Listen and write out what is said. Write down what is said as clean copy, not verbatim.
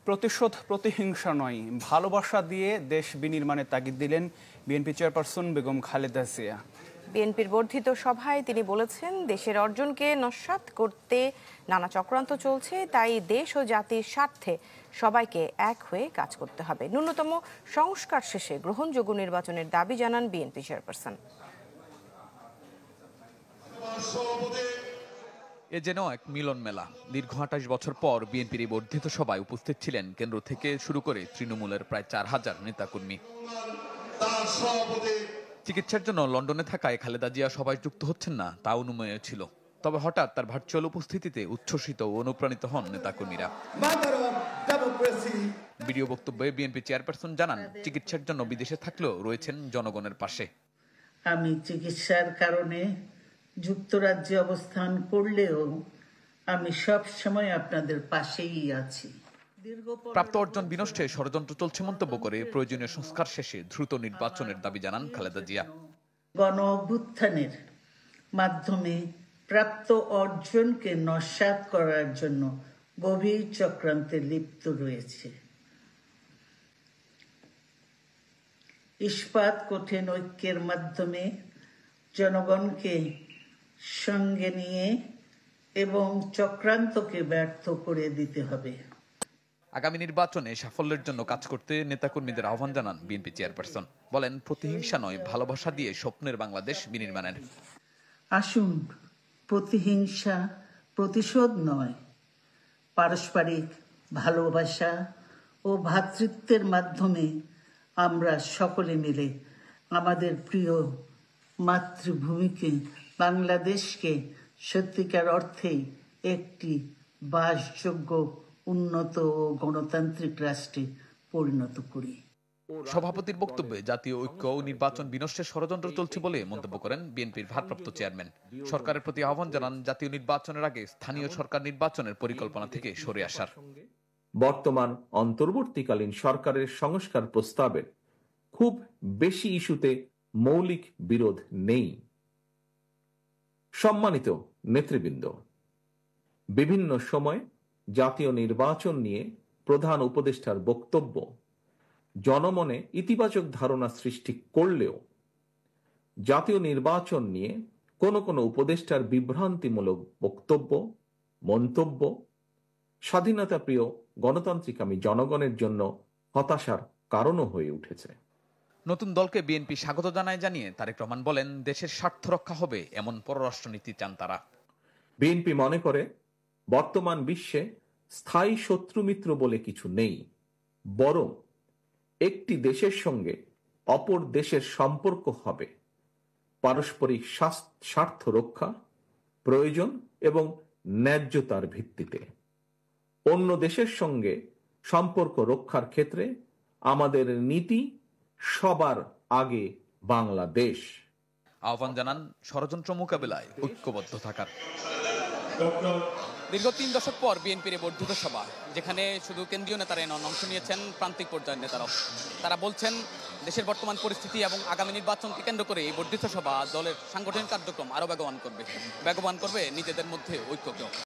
প্রতিশোধ প্রতিহিংসা নয়, ভালোবাসা দিয়ে দেশ বিনির্মাণের তাগিদ দিলেন বিএনপি চেয়ারপারসন বেগম খালেদা জিয়া। বিএনপির বর্ধিত সভায় তিনি বলেছেন, দেশের অর্জনকে নস্যাৎ করতে নানা চক্রান্ত চলছে, তাই দেশ ও জাতির স্বার্থে সবাইকে এক হয়ে কাজ করতে হবে। ন্যূনতম সংস্কার শেষে গ্রহণযোগ্য নির্বাচনের দাবি জানান বিএনপি চেয়ারপারসন। এ যেন এক মিলন মেলা। দীর্ঘ ২৮ বছর পর বিএনপির এই বর্ধিত সভায় উপস্থিত ছিলেন কেন্দ্র থেকে শুরু করে তৃণমূলের প্রায় ৪,০০০ নেতাকর্মী। চিকিৎসার জন্য লন্ডনে থাকায় খালেদা জিয়া সভায় যুক্ত হচ্ছেন না, তা অনুমেয় ছিল। তবে হঠাৎ তার ভার্চুয়াল উপস্থিতিতে উচ্ছ্বসিত ও অনুপ্রাণিত হন নেতাকর্মীরা। ভিডিও বক্তব্যে বিএনপি চেয়ারপারসন জানান, চিকিৎসার জন্য বিদেশে থাকলেও রয়েছেন জনগণের পাশে। আমি চিকিৎসার কারণে যুক্তরাজ্যে অবস্থান করলেও আমি সব সময় আপনাদের পাশেই আছি। প্রাপ্ত অর্জন বিনষ্টে ষড়যন্ত্র চলছে মন্তব্য করে প্রয়োজনীয় সংস্কার শেষে দ্রুত নির্বাচনের দাবি জানান খালেদা জিয়া। গণ অভ্যুত্থানের মাধ্যমে প্রাপ্ত অর্জনকে নস্যাৎ করার জন্য গভীর চক্রান্তে লিপ্ত রয়েছে। ইস্পাত কঠিন ঐক্যের মাধ্যমে জনগণকে সঙ্গে নিয়ে এবং চক্রান্তকে ব্যর্থ করে দিতে হবে। আগামী নির্বাচনে সাফল্যের জন্য কাজ করতে নেতাকর্মীদের আহ্বান জানান বিএনপি চেয়ারপারসন। বলেন, প্রতিহিংসা নয়, ভালোবাসা দিয়ে স্বপ্নের বাংলাদেশ বিনির্মাণের। আসুন, প্রতিহিংসা প্রতিশোধ নয়, পারস্পরিক ভালোবাসা ও ভ্রাতৃত্বের মাধ্যমে আমরা সকলে মিলে আমাদের প্রিয় মাতৃভূমিকে, বাংলাদেশকে সত্যিকার অর্থেই একটি বাসযোগ্য, উন্নত ও গণতান্ত্রিক রাষ্ট্রে পরিণত করি। সভাপতির বক্তব্যে জাতীয় ঐক্য ও নির্বাচন বিনষ্টের ষড়যন্ত্র চলছে বলে মন্তব্য করেন বিএনপির ভারপ্রাপ্ত চেয়ারম্যান। সরকারের প্রতি আহ্বান জানান, জাতীয় নির্বাচনের আগে স্থানীয় সরকার নির্বাচনের পরিকল্পনা থেকে সরে আসার। বর্তমান অন্তর্বর্তীকালীন সরকারের সংস্কার প্রস্তাবের খুব বেশি ইস্যুতে মৌলিক বিরোধ নেই। সম্মানিত নেতৃবৃন্দ, বিভিন্ন সময় জাতীয় নির্বাচন নিয়ে প্রধান উপদেষ্টার বক্তব্য জনমনে ইতিবাচক ধারণা সৃষ্টি করলেও জাতীয় নির্বাচন নিয়ে কোনো কোনো উপদেষ্টার বিভ্রান্তিমূলক বক্তব্য, মন্তব্য স্বাধীনতা প্রিয় গণতান্ত্রিকামী জনগণের জন্য হতাশার কারণও হয়ে উঠেছে। নতুন দলকে বিএনপি স্বাগত জানায় জানিয়ে তারেক রহমান বলেন, দেশের স্বার্থ রক্ষা হবে এমন পররাষ্ট্রনীতি চান তারা। বিএনপি মনে করে বর্তমান বিশ্বে স্থায়ী শত্রু মিত্র বলে কিছু নেই, বরং একটি দেশের সঙ্গে অপর দেশের সম্পর্ক হবে পারস্পরিক স্বার্থ রক্ষা, প্রয়োজন এবং ন্যায্যতার ভিত্তিতে। অন্য দেশের সঙ্গে সম্পর্ক রক্ষার ক্ষেত্রে আমাদের নীতি সবার আগে বাংলাদেশ। আহ্বান জানান ষড়যন্ত্র মোকাবেলায় ঐক্যবদ্ধ থাকার। দীর্ঘ ৩ দশক পর বিএনপির বর্ধিত সভা, যেখানে শুধু কেন্দ্রীয় নেতারা অংশ নিয়েছেন, প্রান্তিক পর্যায়ের নেতারাও। তারা বলছেন, দেশের বর্তমান পরিস্থিতি এবং আগামী নির্বাচনকে কেন্দ্র করে এই বর্ধিত সভা দলের সাংগঠনিক কার্যক্রম আরো বেগবান করবে নিজেদের মধ্যে ঐক্যকেও।